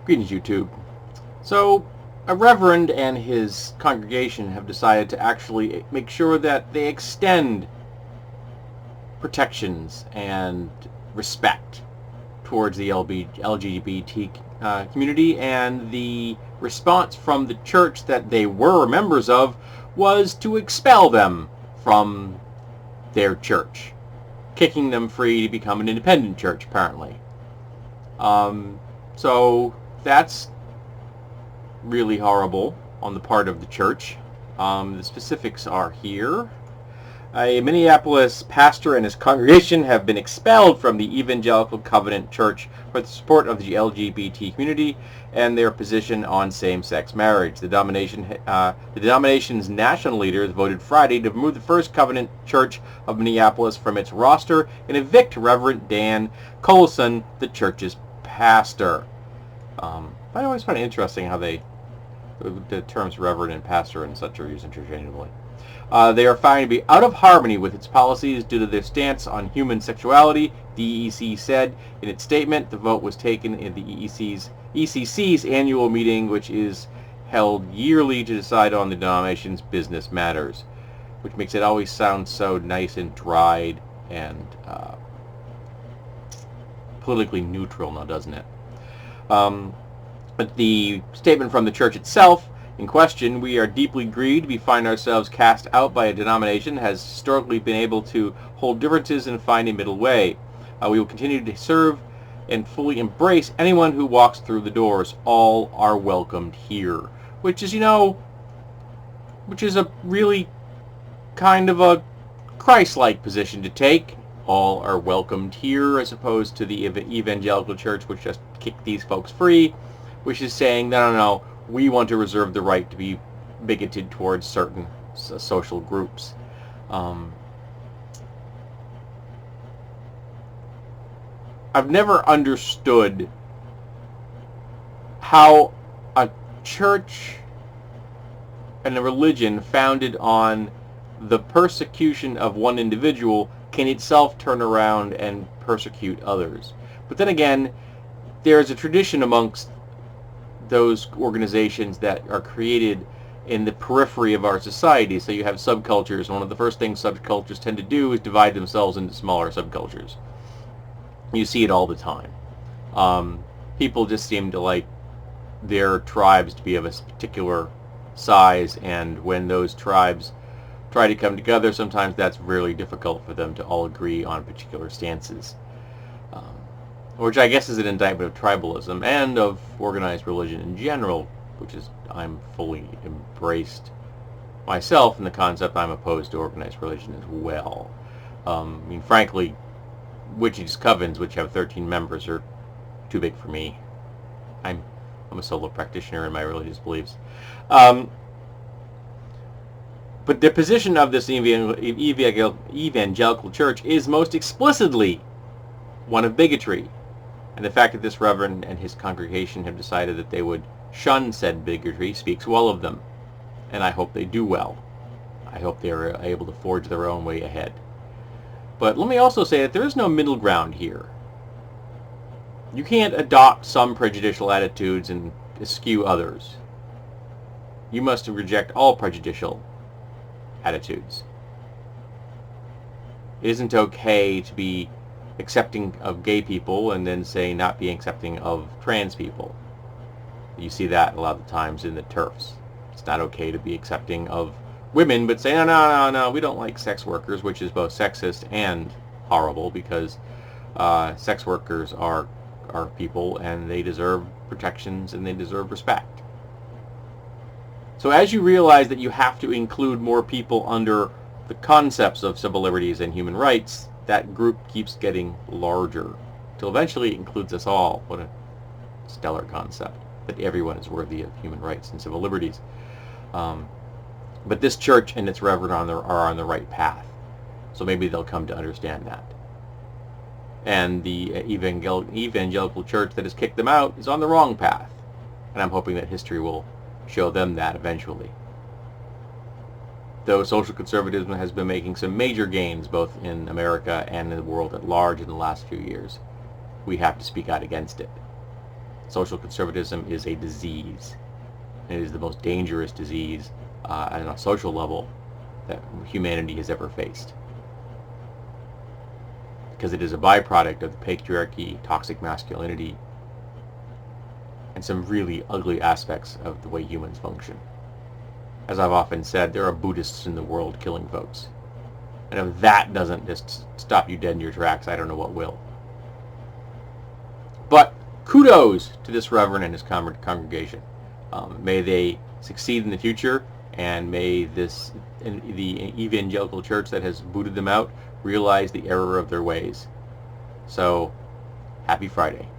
Greetings, YouTube. So, a reverend and his congregation have decided to actually make sure that they extend protections and respect towards the LGBT community, and the response from the church that they were members of was to expel them from their church, kicking them free to become an independent church, apparently. So that's really horrible on the part of the church. The specifics are here. A Minneapolis pastor and his congregation have been expelled from the Evangelical Covenant Church for the support of the LGBT community and their position on same-sex marriage. The denomination's national leaders voted Friday to remove the First Covenant Church of Minneapolis from its roster and evict Reverend Dan Collison, the church's pastor. I always find it interesting how the terms reverend and pastor and such are used interchangeably. They are found to be out of harmony with its policies due to their stance on human sexuality, the EEC said in its statement. The vote was taken in the ECC's annual meeting, which is held yearly to decide on the denomination's business matters, which makes it always sound so nice and dried and politically neutral now, doesn't it? But the statement from the church itself in question: "We are deeply grieved. We find ourselves cast out by a denomination has historically been able to hold differences and find a middle way. We will continue to serve and fully embrace anyone who walks through the doors. All are welcomed here." Which is, which is a really kind of a Christ-like position to take. All are welcomed here, as opposed to the evangelical church, which just kicked these folks free, which is saying, no, we want to reserve the right to be bigoted towards certain social groups. I've never understood how a church and a religion founded on the persecution of one individual can itself turn around and persecute others. But then again, there's a tradition amongst those organizations that are created in the periphery of our society. So you have subcultures, and one of the first things subcultures tend to do is divide themselves into smaller subcultures. You see it all the time. People just seem to like their tribes to be of a particular size, and when those tribes try to come together, sometimes that's really difficult for them to all agree on particular stances. Which I guess is an indictment of tribalism and of organized religion in general, which is I'm fully embraced myself in the concept. I'm opposed to organized religion as well. Frankly, witches' covens, which have 13 members, are too big for me. I'm a solo practitioner in my religious beliefs. But the position of this evangelical church is most explicitly one of bigotry. And the fact that this reverend and his congregation have decided that they would shun said bigotry speaks well of them. And I hope they do well. I hope they're able to forge their own way ahead. But let me also say that there is no middle ground here. You can't adopt some prejudicial attitudes and eschew others. You must reject all prejudicial attitudes. It isn't okay to be accepting of gay people and then say not being accepting of trans people. You see that a lot of the times in the TERFs. It's not okay to be accepting of women, but say, no, we don't like sex workers, which is both sexist and horrible, because sex workers are people, and they deserve protections and they deserve respect. So as you realize that you have to include more people under the concepts of civil liberties and human rights, that group keeps getting larger, till eventually it includes us all. What a stellar concept, that everyone is worthy of human rights and civil liberties. But this church and its reverend are on the right path, so maybe they'll come to understand that. And the evangelical church that has kicked them out is on the wrong path, and I'm hoping that history will show them that eventually. Though social conservatism has been making some major gains both in America and in the world at large in the last few years, we have to speak out against it. social conservatism is a disease. It is the most dangerous disease on a social level that humanity has ever faced. Because it is a byproduct of the patriarchy, toxic masculinity, and some really ugly aspects of the way humans function. As I've often said, there are Buddhists in the world killing folks. And if that doesn't just stop you dead in your tracks, I don't know what will. But kudos to this Reverend and his congregation. May they succeed in the future, and may the evangelical church that has booted them out realize the error of their ways. So, happy Friday.